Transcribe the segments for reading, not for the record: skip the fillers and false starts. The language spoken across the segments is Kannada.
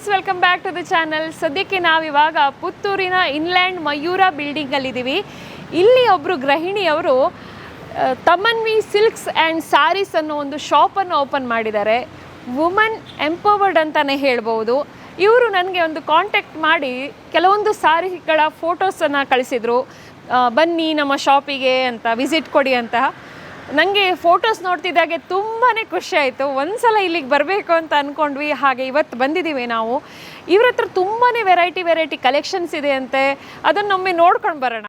Friends, welcome back to the channel. ಸದ್ಯಕ್ಕೆ ನಾವಿವಾಗ ಪುತ್ತೂರಿನ ಇನ್ಲ್ಯಾಂಡ್ ಮಯೂರ ಬಿಲ್ಡಿಂಗಲ್ಲಿದ್ದೀವಿ. ಇಲ್ಲಿ ಒಬ್ಬರು ಗೃಹಿಣಿಯವರು ತಮನ್ವಿ ಸಿಲ್ಕ್ಸ್ ಆ್ಯಂಡ್ ಸ್ಯಾರೀಸ್ ಅನ್ನೋ ಒಂದು ಶಾಪನ್ನು ಓಪನ್ ಮಾಡಿದ್ದಾರೆ. ವುಮನ್ ಎಂಪವರ್ಡ್ ಅಂತಲೇ ಹೇಳ್ಬೋದು. ಇವರು ನನಗೆ ಒಂದು ಕಾಂಟ್ಯಾಕ್ಟ್ ಮಾಡಿ ಕೆಲವೊಂದು ಸ್ಯಾರಿಗಳ ಫೋಟೋಸನ್ನು ಕಳಿಸಿದರು. ಬನ್ನಿ ನಮ್ಮ ಶಾಪಿಗೆ ಅಂತ, ವಿಸಿಟ್ ಕೊಡಿ ಅಂತ. ನನಗೆ ಫೋಟೋಸ್ ನೋಡ್ತಿದ್ದಾಗೆ ತುಂಬಾ ಖುಷಿ ಆಯಿತು. ಒಂದು ಸಲ ಇಲ್ಲಿಗೆ ಬರಬೇಕು ಅಂತ ಅಂದ್ಕೊಂಡ್ವಿ. ಹಾಗೆ ಇವತ್ತು ಬಂದಿದ್ದೀವಿ ನಾವು. ಇವ್ರ ಹತ್ರ ತುಂಬಾ ವೆರೈಟಿ ಕಲೆಕ್ಷನ್ಸ್ ಇದೆ ಅಂತೆ. ಅದನ್ನೊಮ್ಮೆ ನೋಡ್ಕೊಂಡು ಬರೋಣ.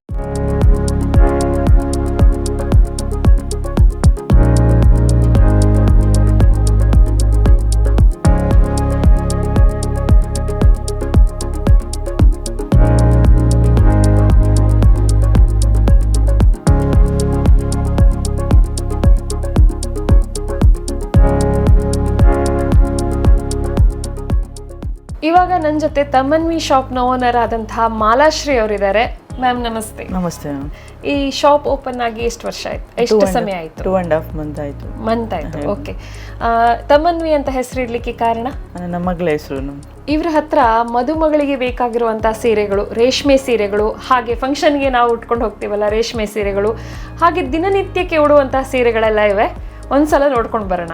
ಇವಾಗ ನನ್ನ ಜೊತೆ ತಮನ್ವಿ ಶಾಪ್ನ ಓನರ್ ಆದಂತಹ ಮಾಲಾಶ್ರೀ ಅವರಿದ್ದಾರೆ. ಮ್ಯಾಮ್ ನಮಸ್ತೆ. ನಮಸ್ತೆ. ಈ ಶಾಪ್ ಓಪನ್ ಆಗಿ ಎಷ್ಟು ವರ್ಷ ಆಯ್ತು? ಎಷ್ಟು ಸಮಯ ಆಯ್ತು? 2.5 ಮಂತ್ ಆಯ್ತು. ಓಕೆ. ತಮನ್ವಿ ಅಂತ ಹೆಸರಿಡ್ಲಿಕ್ಕೆ ಕಾರಣ? ನನ್ನ ಮಗಳ ಹೆಸರು. ಇವ್ರ ಹತ್ರ ಮದುಮಗಳಿಗೆ ಬೇಕಾಗಿರುವಂತಹ ಸೀರೆಗಳು, ರೇಷ್ಮೆ ಸೀರೆಗಳು, ಹಾಗೆ ಫಂಕ್ಷನ್ಗೆ ನಾವು ಉಟ್ಕೊಂಡು ಹೋಗ್ತೀವಲ್ಲ ರೇಷ್ಮೆ ಸೀರೆಗಳು, ಹಾಗೆ ದಿನನಿತ್ಯಕ್ಕೆ ಉಡುವಂತಹ ಸೀರೆಗಳೆಲ್ಲ ಇವೆ. ಒಂದ್ಸಲ ನೋಡ್ಕೊಂಡು ಬರೋಣ.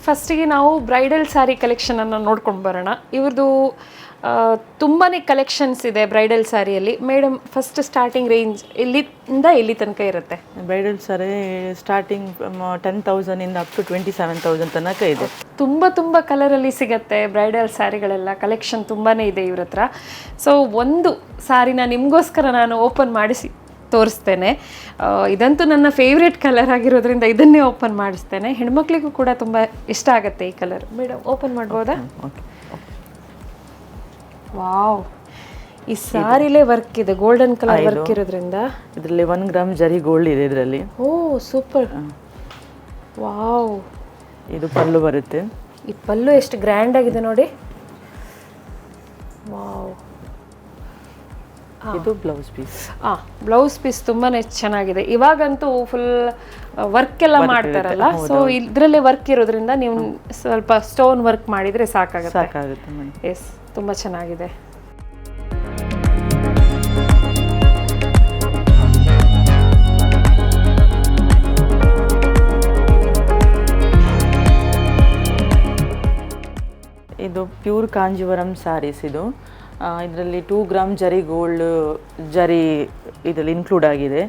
ಫಸ್ಟಿಗೆ ನಾವು ಬ್ರೈಡಲ್ ಸ್ಯಾರಿ ಕಲೆಕ್ಷನನ್ನು ನೋಡ್ಕೊಂಡು ಬರೋಣ. ಇವ್ರದ್ದು ತುಂಬಾ ಕಲೆಕ್ಷನ್ಸ್ ಇದೆ ಬ್ರೈಡಲ್ ಸ್ಯಾರಿಯಲ್ಲಿ. ಮೇಡಮ್, ಫಸ್ಟ್ ಸ್ಟಾರ್ಟಿಂಗ್ ರೇಂಜ್ ಇಲ್ಲಿಂದ ಇಲ್ಲಿ ತನಕ ಇರುತ್ತೆ? Bridal sari starting 10,000 up to 27,000 ತನಕ ಇದೆ. ತುಂಬ ಕಲರಲ್ಲಿ ಸಿಗುತ್ತೆ ಬ್ರೈಡಲ್ ಸ್ಯಾರಿಗಳೆಲ್ಲ. ಕಲೆಕ್ಷನ್ ತುಂಬಾ ಇದೆ ಇವ್ರ ಹತ್ರ. ಸೊ ಒಂದು ಸ್ಯಾರಿನ ನಿಮಗೋಸ್ಕರ ನಾನು ಓಪನ್ ಮಾಡಿಸಿ ತೋರಿಸ್ತೇನೆ. ಇದಂತೂ ನನ್ನ ಫೇವ್ರೇಟ್ ಕಲರ್ ಆಗಿರೋದ್ರಿಂದ ಇದನ್ನೇ ಓಪನ್ ಮಾಡಿಸ್ತೇನೆ. ಹೆಣ್ಮಕ್ಳಿಗೂ ಕೂಡ ತುಂಬ ಇಷ್ಟ ಆಗುತ್ತೆ ಈ ಕಲರ್. ಮೇಡಮ್, ಓಪನ್ ಮಾಡ್ಬೋದಾ? ವಾವ್, ಈ ಸ್ಯಾರಿಲೇ ವರ್ಕ್ ಇದೆ, ಗೋಲ್ಡನ್ ಕಲರ್ ವರ್ಕ್ ಇರೋದ್ರಿಂದ. ಇದರಲ್ಲಿ 1 ಗ್ರಾಮ್ ಜರಿ ಗೋಲ್ಡ್ ಇದೆ ಇದರಲ್ಲಿ. ಓ ಸೂಪರ್. ವಾವ್. ಇದು ಪಲ್ಲು ಬರುತ್ತೆ. ಈ ಪಲ್ಲು ಎಷ್ಟು ಗ್ರ್ಯಾಂಡ್ ಆಗಿದೆ ನೋಡಿ. ವಾವ್. ಇದು ಬ್ಲೌಸ್ ಪೀಸ್. ಬ್ಲೌಸ್ ಪೀಸ್ ತುಂಬಾನೇ ಚೆನ್ನಾಗಿದೆ. ಇವಾಗಂತೂ ಫುಲ್ ವರ್ಕ್ ಎಲ್ಲ ಮಾಡ್ತಾರಲ್ಲ, ಸೊ ಇದ್ರಲ್ಲೇ ವರ್ಕ್ ಇರೋದ್ರಿಂದ ನೀವು ಸ್ವಲ್ಪ ಸ್ಟೋನ್ ವರ್ಕ್ ಮಾಡಿದ್ರೆ ಸಾಕಾಗುತ್ತೆ. ಎಸ್, ತುಂಬಾ ಚೆನ್ನಾಗಿದೆ. ಇದು ಪ್ಯೂರ್ ಕಾಂಜೀವರಂ ಸ್ಯಾರೀಸ್. ಇದು ಇದರಲ್ಲಿ 2 ಗ್ರಾಮ್ ಜರಿ ಗೋಲ್ಡ್ ಜರಿ ಇದರಲ್ಲಿ ಇನ್ಕ್ಲೂಡ್ ಆಗಿದೆ.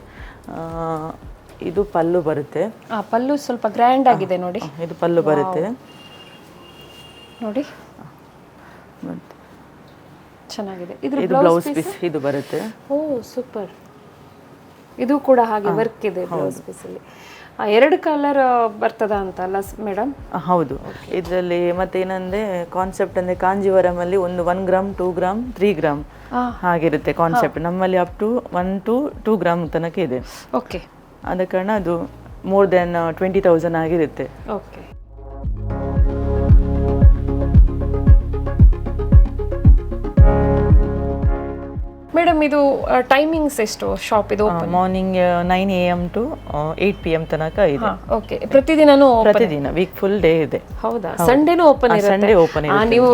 ಇದು ಪಲ್ಲು ಬರುತ್ತೆ. ಪಲ್ಲು ಸ್ವಲ್ಪ ಗ್ರ್ಯಾಂಡ್ ಆಗಿದೆ ನೋಡಿ. ಇದು ಪಲ್ಲು ಬರುತ್ತೆ ನೋಡಿ, ಚೆನ್ನಾಗಿದೆ. ಇದು ಬ್ಲೌಸ್ ಪೀಸ್ ಇದು ಬರುತ್ತೆ. ಓ ಸೂಪರ್. ಇದು ಕೂಡ ಹಾಗೆ ವರ್ಕ್ ಇದೆ ಬ್ಲೌಸ್ ಪೀಸ್ ಅಲ್ಲಿ. 2 ಕಲರ್ ಬರ್ತದ ಅಂತ ಅಲ್ಲ ಮೇಡಮ್? ಹೌದು. ಇದರಲ್ಲಿ ಮತ್ತೆ ಏನಂದ್ರೆ ಕಾನ್ಸೆಪ್ಟ್ ಅಂದ್ರೆ ಕಾಂಜೀವರಂ ಅಲ್ಲಿ 1 ಗ್ರಾಮ್ 2 ಗ್ರಾಮ್ 3 ಗ್ರಾಮ್ ಹಾಗಿರುತ್ತೆ ಕಾನ್ಸೆಪ್ಟ್. ನಮ್ಮಲ್ಲಿ ಅಪ್ ಟು 1 to 2 ಗ್ರಾಮ್ ತನಕ ಇದೆ. ಓಕೆ. ಆದ ಕಾರಣ ಅದು ಮೋರ್ ದೆನ್ 20,000 ಆಗಿರುತ್ತೆ. ಓಕೆ. ಮೇಡಮ್, ಇದು ಟೈಮಿಂಗ್ಸ್ ಎಷ್ಟು ಶಾಪ್ ಇದು? ಮಾರ್ನಿಂಗ್ 9 AM to 8 PM ತನಕ ಇದೆ. ಓಕೆ. ಪ್ರತಿದಿನನೂ? ಪ್ರತಿದಿನ, ವೀಕ್ ಫುಲ್ ಡೇ ಇದೆ. ಹೌದಾ? ಸಂಡೇನೂ ಓಪನ್ ಇರುತ್ತೆ? ಸಂಡೇ ಓಪನ್ ಇರುತ್ತೆ. ನೀವು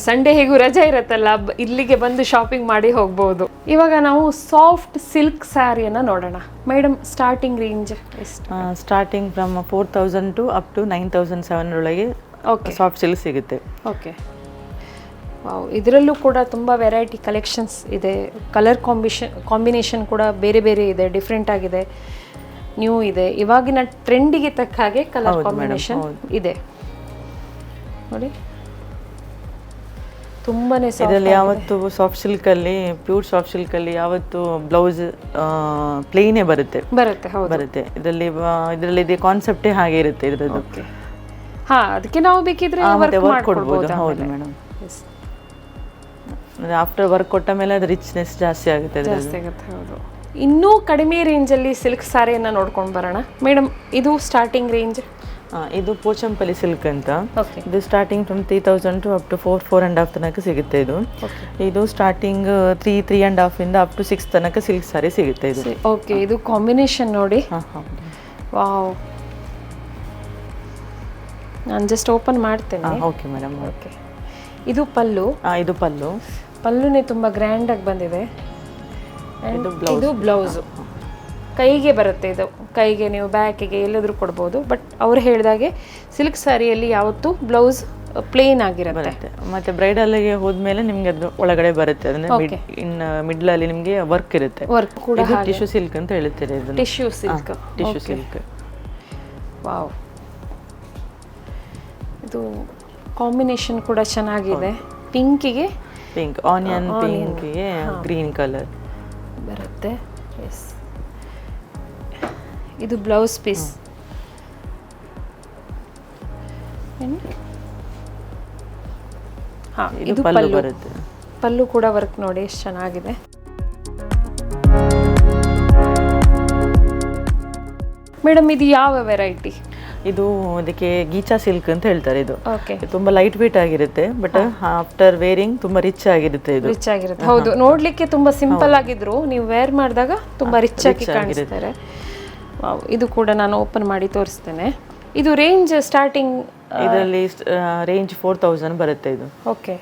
ಸಂಡೇ ಹೇಗೂ ರಜೆ ಇರುತ್ತಲ್ಲ, ಇಲ್ಲಿಗೆ ಬಂದು ಶಾಪಿಂಗ್ ಮಾಡಿ ಹೋಗ್ಬೋದು. ಇವಾಗ ನಾವು ಸಾಫ್ಟ್ ಸಿಲ್ಕ್ ಸ್ಯಾರಿಯನ್ನ ನೋಡೋಣ. ಮೇಡಮ್, ಸ್ಟಾರ್ಟಿಂಗ್ ರೇಂಜ್ ಎಷ್ಟು? Starting from 4,000 to up to 9,700 ಒಳಗೆ ಸಾಫ್ಟ್ ಸಿಲ್ಕ್ ಸಿಗುತ್ತೆ. ಓಕೆ. ವಾವ್. ಇದರಲ್ಲೂ ಕೂಡ ತುಂಬ ವೆರೈಟಿ ಕಲೆಕ್ಷನ್ಸ್ ಇದೆ. ಕಲರ್ ಕಾಂಬಿನೇಷನ್ ಕೂಡ ಬೇರೆ ಇದೆ, ಡಿಫ್ರೆಂಟ್ ಆಗಿದೆ, ನ್ಯೂ ಇದೆ. ಇವಾಗಿನ ಟ್ರೆಂಡಿಗೆ ತಕ್ಕ ಹಾಗೆ ಕಲರ್ ಕಾಂಬಿನೇಷನ್ ಇದೆ ನೋಡಿ. ತುಂಬಾನೇ ಇದರಲ್ಲಿ ಯಾವತ್ತು ಸಾಫ್ಟ್ ಸಿಲ್ಕ್ ಅಲ್ಲಿ, ಪ್ಯೂರ್ ಸಾಫ್ಟ್ ಸಿಲ್ಕ್ ಅಲ್ಲಿ ಯಾವತ್ತು ಬ್ಲೌಸ್ ಪ್ಲೇನೇ ಬರುತ್ತೆ. ಬರುತ್ತೆ. ಇದರಲ್ಲಿ ಇದೆ ಕಾನ್ಸೆಪ್ಟೇ ಹಾಗೆ ಇರುತ್ತೆ ಇದರದ್ದು. ಅದಕ್ಕೆ ನಾವು ಬೇಕಿದ್ರೆ ವರ್ಕ್ ಕೊಡ್ಬೋದು. ಹೌದು ಮೇಡಮ್. ಆಫ್ಟರ್ ವರ್ಕ್ ಕೊಟ್ಟ ಮೇಲೆ ಅದು ರಿಚ್ನೆಸ್ ಜಾಸ್ತಿ ಆಗುತ್ತೆ. ಹೌದು. ಇನ್ನೂ ಕಡಿಮೆ ರೇಂಜಲ್ಲಿ ಸಿಲ್ಕ್ ಸ್ಯಾರಿಯನ್ನು ನೋಡ್ಕೊಂಡು ಬರೋಣ. ಮೇಡಮ್, ಇದು ಸ್ಟಾರ್ಟಿಂಗ್ ರೇಂಜ್? ಇದು ಪೋಚಂಪಲ್ಲಿ ಸಿಲ್ಕ್ ಅಂತ. ಓಕೆ ಇದು starting from 3000 to up to 4.5 ತನಕ ಸಿಗುತ್ತೆ ಇದು. ಇದು ಸ್ಟಾರ್ಟಿಂಗ್ 3.5 ಇಂದ ಅಪ್ ಟು 6 ತನಕ ಸಿಲ್ಕ್ ಸಾರಿ ಸಿಗುತ್ತೆ ಇದು. ಓಕೆ, ಇದು ಕಾಂಬಿನೇಷನ್ ನೋಡಿ. ವಾವ್, ನಾನು ಜಸ್ಟ್ ಓಪನ್ ಮಾಡ್ತೇನೆ. Okay madam. ಓಕೆ, ಇದು ಪಲ್ಲು. ಇದು ಪಲ್ಲು. ಪಲ್ಲುನೇ ತುಂಬ ಗ್ರ್ಯಾಂಡಾಗಿ ಬಂದಿದೆ. ಇದು ಬ್ಲೌಸು, ಕೈಗೆ ಬರುತ್ತೆ. ಇದು ಕೈಗೆ ನೀವು ಬ್ಯಾಕಿಗೆ ಎಲ್ಲಾದರೂ ಕೊಡ್ಬೋದು. ಬಟ್ ಅವ್ರು ಹೇಳಿದಾಗೆ ಸಿಲ್ಕ್ ಸ್ಯಾರಿಯಲ್ಲಿ ಯಾವತ್ತೂ ಬ್ಲೌಸ್ ಪ್ಲೇನ್ ಆಗಿರುತ್ತೆ. ಮತ್ತೆ ಬ್ರೈಡಲ್ಗೆ ಹೋದ್ಮೇಲೆ ನಿಮ್ಗೆ ಅದು ಒಳಗಡೆ ಬರುತ್ತೆ. ಅದನ್ನ ಮಿಡ್ಲ್ ಅಲ್ಲಿ ನಿಮ್ಗೆ ವರ್ಕ್ ಇರುತ್ತೆ. ವರ್ಕ್ ಕೂಡ ಟಿಶ್ಯೂ ಸಿಲ್ಕ್ ಅಂತ ಹೇಳ್ತಾರೆ ಇದನ್ನ. Tissue silk. Tissue silk. Wow, ಇದು ಕಾಂಬಿನೇಷನ್ ಕೂಡ ಚೆನ್ನಾಗಿದೆ. ಪಿಂಕಿಗೆ ಪಿಂಕ್, ಆನಿಯನ್ ಪಿಂಕ್ಗೆ ಗ್ರೀನ್ ಕಲರ್ ಬರುತ್ತೆ. ಎಸ್, ಇದು ಬ್ಲೌಸ್ ಪೀಸ್. ಇದು ಪಲ್ಲು ಬರುತ್ತೆ. ಪಲ್ಲು ಕೂಡ ವರ್ಕ್ ನೋಡಿ ಎಷ್ಟು ಚೆನ್ನಾಗಿದೆ. ಮೇಡಮ್, ಇದು ಯಾವ ವೆರೈಟಿ? ಇದು ಅದಕ್ಕೆ ಗೀಚಾ ಸಿಲ್ಕ್ ಅಂತ ಹೇಳ್ತಾರೆ. ಇದು ಓಕೆ, ತುಂಬಾ ಲೈಟ್ ವೇಟ್ ಆಗಿರುತ್ತೆ. ಬಟ್ ಆಫ್ಟರ್ ವೇರಿಂಗ್ ತುಂಬಾ ರಿಚ್ ಆಗಿರುತ್ತೆ. ಇದು ರಿಚ್ ಆಗಿರುತ್ತೆ. ಹೌದು, ನೋಡ್ಲಿಕ್ಕೆ ತುಂಬಾ ಸಿಂಪಲ್ ಆಗಿದ್ರು ನೀವು ವೇರ್ ಮಾಡಿದಾಗ ತುಂಬಾ ರಿಚ್ ಆಗಿ ಕಾಣಿಸ್ತಾರೆ. ಇದು ಕೂಡ ನಾನು ಓಪನ್ ಮಾಡಿ ತೋರಿಸ್ತೇನೆ. ಇದು ರೇಂಜ್ ಸ್ಟಾರ್ಟಿಂಗ್ ಇದರಲ್ಲಿ ರೇಂಜ್ 4000 ಬರುತ್ತೆ ಇದು. ಓಕೆ,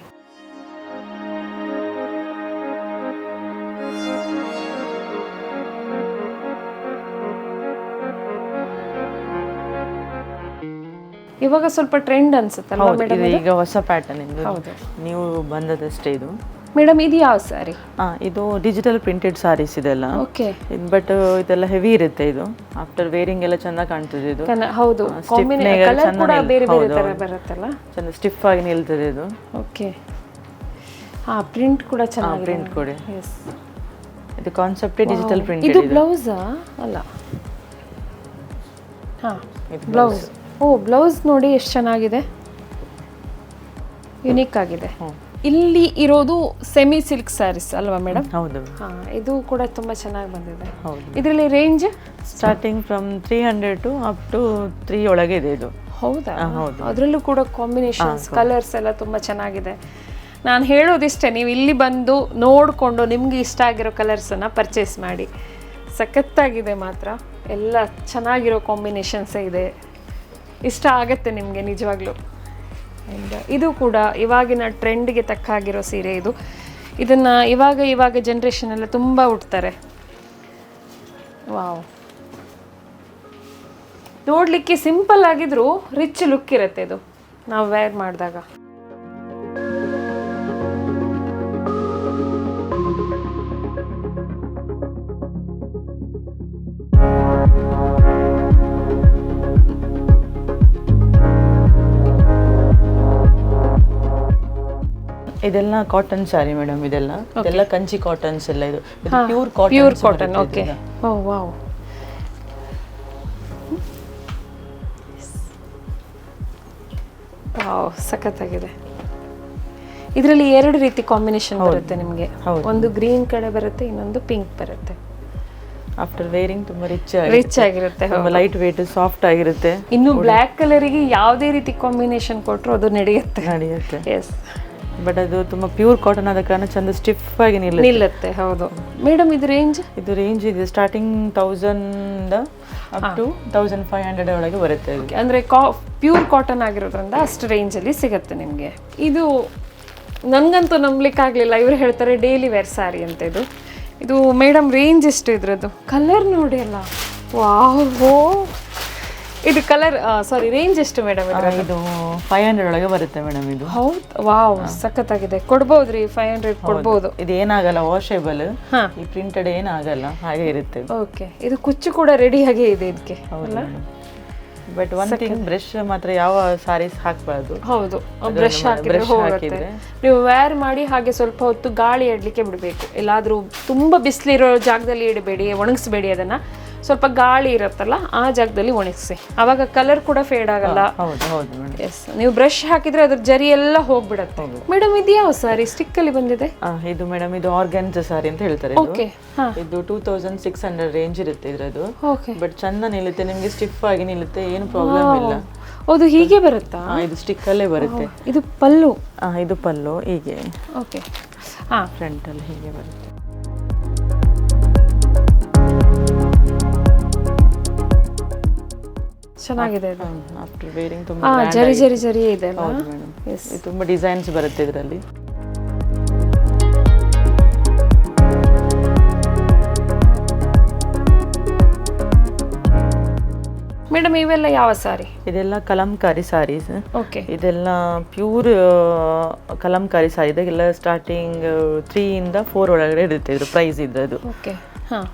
ಇವಾಗ ಸ್ವಲ್ಪ ಟ್ರೆಂಡ್ ಅನ್ಸುತ್ತಲ್ಲ ಮೇಡಮ್? ಈಗ ಹೊಸ ಪ್ಯಾಟರ್ನ್ ಇದು. ನೀವು ಬಂದದಷ್ಟೇ ಇದು. ಮೇಡಮ್, ಇದು ಯಾವ ಸ್ಯಾರಿ? ಇದು ಡಿಜಿಟಲ್ ಪ್ರಿಂಟೆಡ್ ಸಾರೀಸ್ ಇದೆಲ್ಲ. ಓಕೆ, ಬಟ್ ಇದೆಲ್ಲ ಹೆವಿ ಇರುತ್ತೆ. ಇದು ಆಫ್ಟರ್ ವೇರಿಂಗ್ ಎಲ್ಲ ಚಂದ ಕಾಣ್ತದೆ. ಇದು ಹೌದು, ಕಲರ್ ಕೂಡ ಬೇರೆ ಬೇರೆ ತರ ಬರುತ್ತಲ್ಲ, ಚಂದ ಸ್ಟಿಫ್ ಆಗಿ ನಿಲ್ತದೆ ಇದು. ಓಕೆ, ಪ್ರಿಂಟ್ ಕೂಡ ಚೆನ್ನಾಗಿದೆ. ಪ್ರಿಂಟ್ ಕೂಡ. ಎಸ್, ಇದು ಕಾನ್ಸೆಪ್ಟ್ ಡಿಜಿಟಲ್ ಪ್ರಿಂಟೆಡ್. ಇದು ಬ್ಲೌಸ್ ಅಲ್ಲ? ಬ್ಲೌಸ್. ಓ, ಬ್ಲೌಸ್ ನೋಡಿ ಎಷ್ಟು ಚೆನ್ನಾಗಿದೆ, ಯುನೀಕ್ ಆಗಿದೆ. ಇಲ್ಲಿ ಇರೋದು ಸೆಮಿ ಸಿಲ್ಕ್ ಸ್ಯಾರೀಸ್ ಅಲ್ವಾ ಮೇಡಮ್? ಹೌದು. ಇದು ಕೂಡ ತುಂಬಾ ಚೆನ್ನಾಗಿ ಬಂದಿದೆ. ಇದರಲ್ಲಿ range starting from 300 to up to 3 ಒಳಗೆ ಇದೆ ಇದು. ಹೌದಾ? ಅದರಲ್ಲೂ ಕೂಡ ಕಾಂಬಿನೇಷನ್ಸ್, ಕಲರ್ಸ್ ಎಲ್ಲ ತುಂಬಾ ಚೆನ್ನಾಗಿದೆ. ನಾನು ಹೇಳೋದಿಷ್ಟೇ, ನೀವು ಇಲ್ಲಿ ಬಂದು ನೋಡಿಕೊಂಡು ನಿಮ್ಗೆ ಇಷ್ಟ ಆಗಿರೋ ಕಲರ್ಸನ್ನು ಪರ್ಚೇಸ್ ಮಾಡಿ. ಸಖತ್ತಾಗಿದೆ ಮಾತ್ರ, ಎಲ್ಲ ಚೆನ್ನಾಗಿರೋ ಕಾಂಬಿನೇಷನ್ಸೇ ಇದೆ. ಇಷ್ಟ ಆಗತ್ತೆ ನಿಮಗೆ ನಿಜವಾಗ್ಲೂ. ಇದು ಕೂಡ ಇವಾಗಿನ ಟ್ರೆಂಡ್ಗೆ ತಕ್ಕ ಆಗಿರೋ ಸೀರೆ ಇದು. ಇದನ್ನು ಇವಾಗ ಜನ್ರೇಷನ್ ಎಲ್ಲ ತುಂಬ ಉಡ್ತಾರೆ. ವಾವ್, ನೋಡಲಿಕ್ಕೆ ಸಿಂಪಲ್ ಆಗಿದ್ರು ರಿಚ್ ಲುಕ್ ಇರುತ್ತೆ ಇದು ನಾವು ವೇರ್ ಮಾಡಿದಾಗ. ಇದೆಲ್ಲ ಕಾಟನ್ ಸ್ಯಾರಿ ಮೇಡಮ್. ಇದೆಲ್ಲ ಕಂಚಿ ಕಾಟನ್ಸ್ ಎಲ್ಲ. ಇದು ಪ್ಯೂರ್ ಕಾಟನ್. ಓಕೆ, ಓ ವಾವ್, ವಾವ್, ಸಖತ್ತಾಗಿದೆ. ಇದರಲ್ಲಿ 2 ರೀತಿ ಕಾಂಬಿನೇಷನ್ ಬರುತ್ತೆ ನಿಮಗೆ. ಒಂದು ಗ್ರೀನ್ ಕಡೆ ಬರುತ್ತೆ, ಇನ್ನೊಂದು ಪಿಂಕ್ ಬರುತ್ತೆ. ಆಫ್ಟರ್ ವೇರಿಂಗ್ ತುಂಬಾ ರಿಚ್ ಆಗಿರುತ್ತೆ, ಲೈಟ್ ವೇಟ್, ಸಾಫ್ಟ್ ಆಗಿರುತ್ತೆ. ಇನ್ನು ಬ್ಲ್ಯಾಕ್ ಕಲರಿಗೆ ಯಾವುದೇ ರೀತಿ ಕಾಂಬಿನೇಷನ್ ಕೊಟ್ಟರು ಅದು ನಡೆಯುತ್ತೆ. ಎಸ್, ಬಟ್ ಅದು ತುಂಬಾ ಪ್ಯೂರ್ ಕಾಟನ್ ಆದ ಕಾರಣ ಚಂದ ಸ್ಟಿಫ್ ಆಗಿ ನಿಲ್ಲುತ್ತೆ. ಹೌದು ಮೇಡಮ್, ಇದು ರೇಂಜ್ ಇದೆ ಸ್ಟಾರ್ಟಿಂಗ್ 1000 ಅಪ್ ಟು 1500 ಒಳಗೆ ಬರುತ್ತೆ. ಅಂದ್ರೆ ಪ್ಯೂರ್ ಕಾಟನ್ ಆಗಿರೋದ್ರಿಂದ ಅಷ್ಟು ರೇಂಜಲ್ಲಿ ಸಿಗುತ್ತೆ ನಿಮಗೆ. ಇದು ನನಗಂತೂ ನಂಬಲಿಕ್ಕೆ ಆಗಲಿಲ್ಲ. ಇವರು ಹೇಳ್ತಾರೆ ಡೈಲಿ ವೇರ್ ಸ್ಯಾರಿ ಅಂತ. ಇದು ಮೇಡಮ್ ರೇಂಜ್ ಎಷ್ಟು ಇದ್ರದ್ದು? ಕಲರ್ ನೋಡಿ ಅಲ್ಲ, ವಾವ್. ಇದು ಕಲರ್ ರೇಂಜ್ ಎಷ್ಟು ಮೇಡಮ್? ಇದು 500 ಒಳಗೆ ಬರುತ್ತೆ ಮೇಡಮ್ ಇದು. ಹೌದು, ವಾವ್, ಸಖತ್ತಾಗಿದೆ. ಕೊಡ್ಬೋದ್ರಿ? 500 ಕೊಡ್ಬೋದು. ಇದು ಏನಾಗಲ್ಲ, ವಾಷೇಬಲ್. ಈ ಪ್ರಿಂಟೆಡ್ ಏನಾಗಲ್ಲ, ಹಾಗೆ ಇರುತ್ತೆ. ಓಕೆ, ಇದು ಕುಚ್ಚು ಕೂಡ ರೆಡಿ ಆಗಿ ಇದೆ ಇದಕ್ಕೆ. ಬಟ್ ಒನ್ ಥಿಂಗ್, ಬ್ರಷ್ ಮಾತ್ರ ಯಾವ ಸಾರೀಸ್ ಹಾಕಬಾರ್ದು. ಹೌದು, ಬ್ರಷ್ ಹಾಕಿದ್ರೆ ನೀವು ವೇರ್ ಮಾಡಿ ಹಾಗೆ ಸ್ವಲ್ಪ ಹೊತ್ತು ಗಾಳಿ ಆಡ್ಲಿಕ್ಕೆ ಬಿಡಬೇಕು. ಎಲ್ಲಾದ್ರೂ ತುಂಬಾ ಬಿಸಿಲಿರೋ ಜಾಗದಲ್ಲಿ ಇಡಬೇಡಿ, ಒಣಗಿಸ್ಬೇಡಿ. ಅದನ್ನ ಸ್ವಲ್ಪ ಗಾಳಿ ಇರುತ್ತಲ್ಲ ಆ ಜಾಗದಲ್ಲಿ ಒಣಗಿಸಿ, ಅವಾಗ ಕಲರ್ ಕೂಡ ಫೇಡ್ ಆಗಲ್ಲ. ಎಸ್, ನೀವು ಬ್ರಷ್ ಹಾಕಿದ್ರೆ ಅದ್ರ ಜರಿ ಎಲ್ಲ ಹೋಗ್ಬಿಡತ್ತೆ. ಮೇಡಮ್, ಇದು ಯಾವ ಸಾರಿ ಸ್ಟಿಕ್ ಅಲ್ಲಿ ಬಂದಿದೆ? ಇದು ಮೇಡಮ್, ಇದು ಆರ್ಗನ್ಜಾ ಸಾರಿ ಅಂತ ಹೇಳ್ತಾರೆ. ಓಕೆ, ಇದು 2600 ರೇಂಜ್ ಇರುತ್ತೆ ಇದ್ರದ್ದು. ಬಟ್ ಚಂದ ನಿಲ್ಲುತ್ತೆ ನಿಮ್ಗೆ, ಸ್ಟಿಫ್ ಆಗಿ ನಿಲ್ಲುತ್ತೆ, ಏನು ಪ್ರಾಬ್ಲಮ್ ಇಲ್ಲ. ಅದು ಹೀಗೆ ಬರುತ್ತಾ? ಇದು ಸ್ಟಿಕ್ಕಲ್ಲೇ ಬರುತ್ತೆ. ಇದು ಪಲ್ಲು. ಇದು ಪಲ್ಲು ಹೀಗೆ. ಓಕೆ. ಹಾಂ, ಫ್ರಂಟಲ್ಲಿ ಹೀಗೆ ಬರುತ್ತೆ. ಚೆನ್ನಾಗಿದೆ ಇದು. ಆಫ್ಟರ್ ವೇರಿಂಗ್ ತುಂಬಾ ಜರಿ ಜರಿ ಜರಿ ಇದೆ. ಹೌದು ಮೇಡಮ್. ಇದು ತುಂಬಾ ಡಿಸೈನ್ಸ್ ಬರುತ್ತೆ ಇದರಲ್ಲಿ. ಮೇಡಮ್ ಇವೆಲ್ಲ ಯಾವ ಸಾರಿ? ಇದೆಲ್ಲ ಕಲಂಕಾರಿ ಸಾರೀಸ್. ಓಕೆ. ಇದೆಲ್ಲ ಪ್ಯೂರ್ ಕಲಂಕಾರಿ ಸಾರಿ. ಇದೆಲ್ಲ ಸ್ಟಾರ್ಟಿಂಗ್ 3 ಇಂದ 4 ಒಳಗಡೆ ಇರುತ್ತೆ ಇದ್ರ ಪ್ರೈಸ್ ಇದ್ದದ್ದು. ಓಕೆ. ಹಾಂ,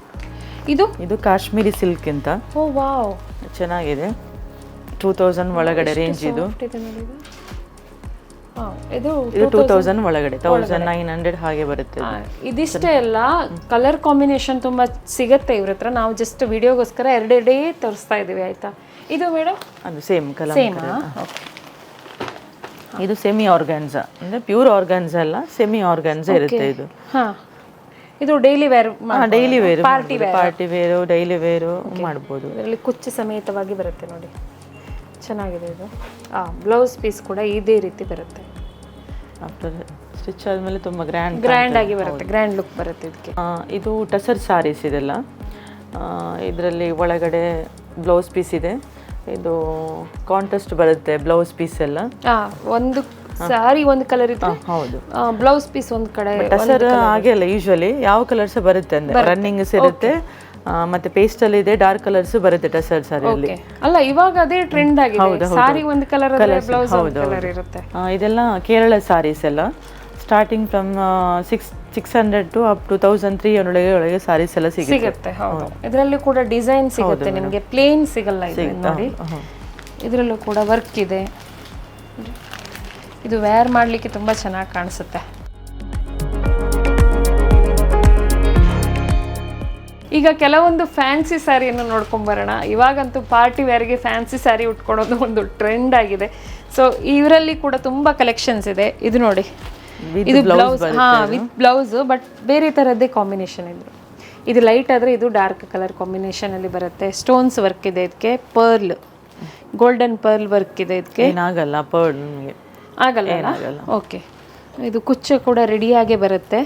ಇದು ಕಾಶ್ಮೀರಿ ಸಿಲ್ಕ್ ಅಂತ. ಓ ವಾವ್, ಚೆನ್ನಾಗಿದೆ. 2000 ಒಳಗಡೆ ರೇಂಜ್ ಇದು. ಇದು 2000 ಒಳಗಡೆ 1900 ಹಾಗೆ ಬರುತ್ತೆ. ಇದಿಷ್ಟೇ ಅಲ್ಲ, ಕಲರ್ ಕಾಂಬಿನೇಷನ್ ತುಂಬಾ ಸಿಗತ್ತೆ ಇವ್ರ ಹತ್ರ. ನಾವು ಜಸ್ಟ್ ವಿಡಿಯೋಗೋಸ್ಕರ ಎರಡೆರಡೇ ತೋರಿಸ್ತಾ ಇದೀವಿ, ಆಯ್ತಾ? ಇದು ಮೇಡಮ್ ಅದು ಸೇಮ್ ಕಲಂಕಾರಿ. ಇದು ಸೆಮಿ ಆರ್ಗಾನ್ಸಾ, ಅಂದ್ರೆ ಪ್ಯೂರ್ ಆರ್ಗಾನ್ಸಾ ಅಲ್ಲ, ಸೆಮಿ ಆರ್ಗಾನ್ಸಾ ಇರುತ್ತೆ ಇದು. ಹಾ, ಇದು daily wear, daily wear, party wear, daily wear ಮಾಡ್ಬೋದು. ಇದರಲ್ಲಿ ಕುಚ್ಚು ಸಮೇತವಾಗಿ ಬರುತ್ತೆ ನೋಡಿ, ಚೆನ್ನಾಗಿದೆ ಇದು. ಬ್ಲೌಸ್ ಪೀಸ್ ಕೂಡ ಇದೇ ರೀತಿ ಬರುತ್ತೆ. ಆಫ್ಟರ್ ಸ್ಟಿಚ್ ಆದಮೇಲೆ ತುಂಬ ಗ್ರ್ಯಾಂಡ್ ಆಗಿ ಬರುತ್ತೆ, ಗ್ರ್ಯಾಂಡ್ ಲುಕ್ ಬರುತ್ತೆ ಇದಕ್ಕೆ. ಇದು ಟಸರ್ ಸಾರೀಸ್ ಇದೆಲ್ಲ. ಇದರಲ್ಲಿ ಒಳಗಡೆ ಬ್ಲೌಸ್ ಪೀಸ್ ಇದೆ. ಇದು ಕಾಂಟ್ರಾಸ್ಟ್ ಬರುತ್ತೆ ಬ್ಲೌಸ್ ಪೀಸ್ ಎಲ್ಲ. ಒಂದು ಸಾರಿ ಒಂದು ಕಲರ್ ಇತ್ತು. ಹೌದು, ಬ್ಲೌಸ್ ಪೀಸ್ ಒಂದು ಕಡೆ. ಟಸರ್ ಹಾಗೆ ಅಲ್ಲ, ಯೂಶುವಲಿ ಯಾವ ಕಲರ್ಸ್ ಬರುತ್ತೆ ಅಂದ್ರೆ ರನ್ನಿಂಗ್ಸ್ ಇರುತ್ತೆ, ಮತ್ತೆ ಪೇಸ್ಟಲ್ ಇದೆ, ಡಾರ್ಕ್ ಕಲರ್ಸ್ ಬರುತ್ತೆ ಟಸರ್ ಸಾರಿಯಲ್ಲಿ. ಅಲ್ಲ, ಇವಾಗ ಅದೇ ಟ್ರೆಂಡ್ ಆಗಿದೆ, ಸಾರಿ ಒಂದು ಕಲರ್ ಬ್ಲೌಸ್ ಒಂದು ಕಲರ್ ಇರುತ್ತೆ. ಇದೆಲ್ಲ ಕೇರಳ ಸಾರೀಸ್ ಎಲ್ಲ. Starting from 600 to up to 1300 ಒಳಗೆ ಸಾರೀಸ್ ಎಲ್ಲ ಸಿಗುತ್ತೆ. ಹೌದು, ಇದರಲ್ಲಿ ಕೂಡ ಡಿಸೈನ್ ಸಿಗುತ್ತೆ ನಿಮಗೆ, ಪ್ಲೇನ್ ಸಿಗಲ್ಲ ಇದು ನೋಡಿ. ಇದರಲ್ಲೂ ಕೂಡ ವರ್ಕ್ ಇದೆ. ಇದು ವೇರ್ ಮಾಡಲಿಕ್ಕೆ ತುಂಬ ಚೆನ್ನಾಗಿ ಕಾಣಿಸುತ್ತೆ. ಈಗ ಕೆಲವೊಂದು ಫ್ಯಾನ್ಸಿ ಸ್ಯಾರಿಯನ್ನು ನೋಡ್ಕೊಂಬರೋಣ. ಇವಾಗಂತೂ ಪಾರ್ಟಿ ವೇರ್ಗೆ ಫ್ಯಾನ್ಸಿ ಸ್ಯಾರಿ ಉಟ್ಕೊಳ್ಳೋದು ಒಂದು ಟ್ರೆಂಡ್ ಆಗಿದೆ. ಸೊ ಇವರಲ್ಲಿ ಕೂಡ ತುಂಬ ಕಲೆಕ್ಷನ್ಸ್ ಇದೆ. ಇದು ನೋಡಿ, ಇದು ಬ್ಲೌಸ್, ವಿತ್ ಬ್ಲೌಸ್, ಬಟ್ ಬೇರೆ ಥರದ್ದೇ ಕಾಂಬಿನೇಷನ್ ಇದು. ಇದು ಲೈಟ್ ಆದರೆ ಇದು ಡಾರ್ಕ್ ಕಲರ್ ಕಾಂಬಿನೇಷನಲ್ಲಿ ಬರುತ್ತೆ. ಸ್ಟೋನ್ಸ್ ವರ್ಕ್ ಇದೆ ಇದಕ್ಕೆ, ಪರ್ಲ್, ಗೋಲ್ಡನ್ ಪರ್ಲ್ ವರ್ಕ್ ಇದೆ ಇದಕ್ಕೆ. ಏನಾಗಲ್ಲ, ಪರ್ಲ್ ಆಗಲ್ಲ. ಓಕೆ. ಇದು ಕುಚ್ಚು ಕೂಡ ರೆಡಿಯಾಗೇ ಬರುತ್ತೆ.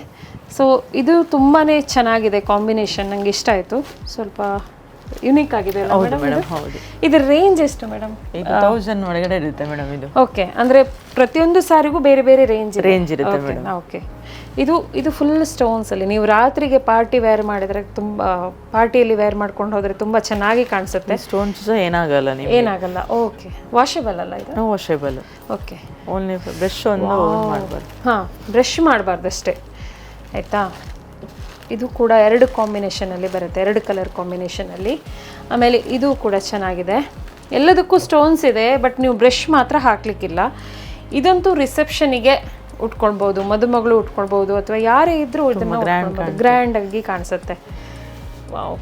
ಸೊ ಇದು ತುಂಬಾ ಚೆನ್ನಾಗಿದೆ ಕಾಂಬಿನೇಷನ್, ನಂಗೆ ಇಷ್ಟ ಆಯಿತು. ಸ್ವಲ್ಪ ಯುನೀಕ್ ಆಗಿದೆ ಅಲ್ಲ ಮೇಡಮ್? ಹೌದು. ಇದರ ರೇಂಜ್ ಎಷ್ಟು ಮೇಡಮ್? 1000 ಒಳಗಡೆ ಇರುತ್ತೆ ಮೇಡಮ್ ಇದು. ಓಕೆ, ಅಂದರೆ ಪ್ರತಿಯೊಂದು ಸಾರಿಗೂ ಬೇರೆ ಬೇರೆ ರೇಂಜ್ ಇರುತ್ತೆ ಮೇಡಮ್. ಓಕೆ. ಇದು ಫುಲ್ ಸ್ಟೋನ್ಸ್ ಅಲ್ಲಿ ನೀವು ರಾತ್ರಿಗೆ ಪಾರ್ಟಿ ವೇರ್ ಮಾಡಿದ್ರೆ, ತುಂಬ ಪಾರ್ಟಿಯಲ್ಲಿ ವೇರ್ ಮಾಡ್ಕೊಂಡು ಹೋದ್ರೆ ತುಂಬಾ ಚೆನ್ನಾಗಿ ಕಾಣಿಸುತ್ತೆ. ಸ್ಟೋನ್ಸ್ ಏನಾಗಲ್ಲ, ಏನಾಗಲ್ಲ. ಓಕೆ. ವಾಷಬಲ್ ಅಲ್ಲ ಇದು? ವಾಷಬಲ್. ಓಕೆ. ಓನ್ಲಿ ಬ್ರಷ್ ಒಂದು ಮಾಡಬಾರ್ದು. ಹಾಂ, ಬ್ರಷ್ ಮಾಡಬಾರ್ದು ಅಷ್ಟೇ, ಆಯಿತಾ? ಇದು ಕೂಡ 2 ಕಾಂಬಿನೇಷನಲ್ಲಿ ಬರುತ್ತೆ, 2 ಕಲರ್ ಕಾಂಬಿನೇಷನಲ್ಲಿ. ಆಮೇಲೆ ಇದು ಕೂಡ ಚೆನ್ನಾಗಿದೆ. ಎಲ್ಲದಕ್ಕೂ ಸ್ಟೋನ್ಸ್ ಇದೆ, ಬಟ್ ನೀವು ಬ್ರಷ್ ಮಾತ್ರ ಹಾಕ್ಲಿಕ್ಕಿಲ್ಲ. ಇದಂತೂ ರಿಸೆಪ್ಷನಿಗೆ ಉಟ್ಕೊಳ್ಬೋದು, ಮದುಮಗಳು ಉಟ್ಕೊಳ್ಬೋದು, ಅಥವಾ ಯಾರೇ ಇದ್ರೂ ಇದನ್ನು ಗ್ರ್ಯಾಂಡ್ ಆಗಿ ಕಾಣಿಸುತ್ತೆ. ವಾವ್.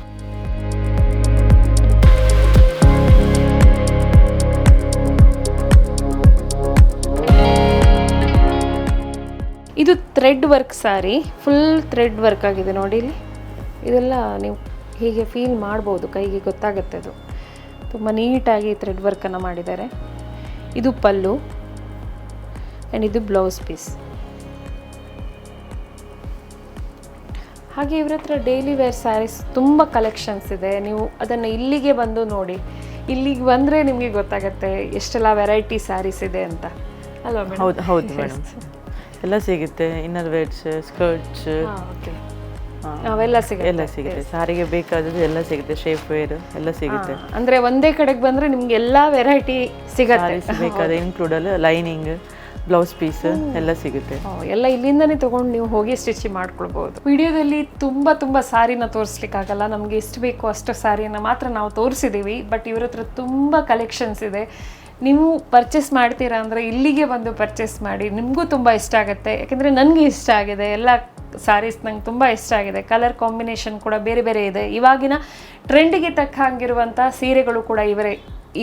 ಇದು thread work sari, full thread work ಆಗಿದೆ ನೋಡಿ ಇಲ್ಲಿ. ಇದೆಲ್ಲ ನೀವು ಹೀಗೆ ಫೀಲ್ ಮಾಡ್ಬೋದು, ಕೈಗೆ ಗೊತ್ತಾಗುತ್ತೆ. ಅದು ತುಂಬ ನೀಟಾಗಿ ಥ್ರೆಡ್ ವರ್ಕನ್ನು ಮಾಡಿದ್ದಾರೆ. ಇದು ಪಲ್ಲು ಆ್ಯಂಡ್ ಇದು ಬ್ಲೌಸ್ ಪೀಸ್. ಹಾಗೆ ಇವ್ರ ಹತ್ರ ಡೈಲಿ ವೇರ್ ಸ್ಯಾರೀಸ್ ತುಂಬ ಕಲೆಕ್ಷನ್ಸ್ ಇದೆ. ನೀವು ಅದನ್ನು ಇಲ್ಲಿಗೆ ಬಂದು ನೋಡಿ, ಇಲ್ಲಿಗೆ ಬಂದರೆ ನಿಮಗೆ ಗೊತ್ತಾಗುತ್ತೆ ಎಷ್ಟೆಲ್ಲ ವೆರೈಟಿ ಸ್ಯಾರೀಸ್ ಇದೆ ಅಂತ ಅಲ್ವಾ ಮೇಡಮ್? ಹೌದು ಹೌದು ಮೇಡಮ್, ಎಲ್ಲ ಸಿಗುತ್ತೆ. ಇನ್ನರ್ ವೇರ್ಸ್, ಸ್ಕರ್ಟ್ಸ್, ಅವೆಲ್ಲ ಸಿಗುತ್ತೆ. ಎಲ್ಲ ಸಿಗುತ್ತೆ, ಸಾರಿಗೆ ಬೇಕಾದದ್ದು ಎಲ್ಲ ಸಿಗುತ್ತೆ, ಶೇಪ್ ವೇರ್ ಎಲ್ಲ ಸಿಗುತ್ತೆ. ಅಂದರೆ ಒಂದೇ ಕಡೆಗೆ ಬಂದರೆ ನಿಮ್ಗೆ ಎಲ್ಲ ವೆರೈಟಿ ಸಿಗುತ್ತೆ. ಬೇಕಾದ ಇನ್ಕ್ಲೂಡಲ್ಲಿ ಲೈನಿಂಗ್, ಬ್ಲೌಸ್ ಪೀಸ್ ಎಲ್ಲ ಸಿಗುತ್ತೆ. ಎಲ್ಲ ಇಲ್ಲಿಂದನೇ ತೊಗೊಂಡು ನೀವು ಹೋಗಿ ಸ್ಟಿಚ್ ಮಾಡ್ಕೊಳ್ಬೋದು. ವಿಡಿಯೋದಲ್ಲಿ ತುಂಬ ಸಾರಿನ ತೋರಿಸ್ಲಿಕ್ಕಾಗಲ್ಲ, ನಮಗೆ ಎಷ್ಟು ಬೇಕೋ ಅಷ್ಟು ಸಾರಿನ ಮಾತ್ರ ನಾವು ತೋರಿಸಿದ್ದೀವಿ. ಬಟ್ ಇವ್ರ ಹತ್ರ ತುಂಬ ಕಲೆಕ್ಷನ್ಸ್ ಇದೆ. ನೀವು ಪರ್ಚೇಸ್ ಮಾಡ್ತೀರಾ ಅಂದರೆ ಇಲ್ಲಿಗೆ ಬಂದು ಪರ್ಚೇಸ್ ಮಾಡಿ, ನಿಮಗೂ ತುಂಬ ಇಷ್ಟ ಆಗುತ್ತೆ. ಯಾಕೆಂದರೆ ನನಗೆ ಇಷ್ಟ ಆಗಿದೆ, ಎಲ್ಲ ಸ್ಯಾರೀಸ್ ನಂಗೆ ತುಂಬ ಇಷ್ಟ ಆಗಿದೆ. ಕಲರ್ ಕಾಂಬಿನೇಷನ್ ಕೂಡ ಬೇರೆ ಬೇರೆ ಇದೆ. ಇವಾಗಿನ ಟ್ರೆಂಡಿಗೆ ತಕ್ಕ ಹಾಗಿರುವಂಥ ಸೀರೆಗಳು ಕೂಡ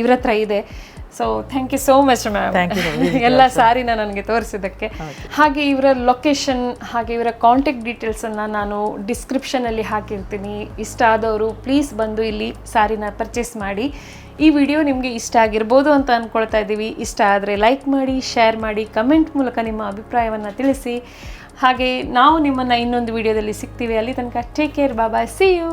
ಇವ್ರ ಹತ್ರ ಇದೆ. So thank you so much ma'am ಎಲ್ಲ ಸಾರಿನ ನನಗೆ ತೋರಿಸಿದ್ದಕ್ಕೆ. ಹಾಗೆ ಇವರ ಲೊಕೇಶನ್ ಹಾಗೆ ಇವರ ಕಾಂಟ್ಯಾಕ್ಟ್ ಡೀಟೇಲ್ಸನ್ನು ನಾನು ಡಿಸ್ಕ್ರಿಪ್ಷನಲ್ಲಿ ಹಾಕಿರ್ತೀನಿ. ಇಷ್ಟ ಆದವರು ಪ್ಲೀಸ್ ಬಂದು ಇಲ್ಲಿ ಸಾರಿನ ಪರ್ಚೇಸ್ ಮಾಡಿ. ಈ ವಿಡಿಯೋ ನಿಮಗೆ ಇಷ್ಟ ಆಗಿರ್ಬೋದು ಅಂತ ಅಂದ್ಕೊಳ್ತಾ ಇದ್ದೀವಿ. ಇಷ್ಟ ಆದರೆ ಲೈಕ್ ಮಾಡಿ, ಶೇರ್ ಮಾಡಿ, ಕಮೆಂಟ್ ಮೂಲಕ ನಿಮ್ಮ ಅಭಿಪ್ರಾಯವನ್ನು ತಿಳಿಸಿ. ಹಾಗೆ ನಾವು ನಿಮ್ಮನ್ನು ಇನ್ನೊಂದು ವಿಡಿಯೋದಲ್ಲಿ ಸಿಗ್ತೀವಿ. ಅಲ್ಲಿ ತನಕ take care, bye, see you.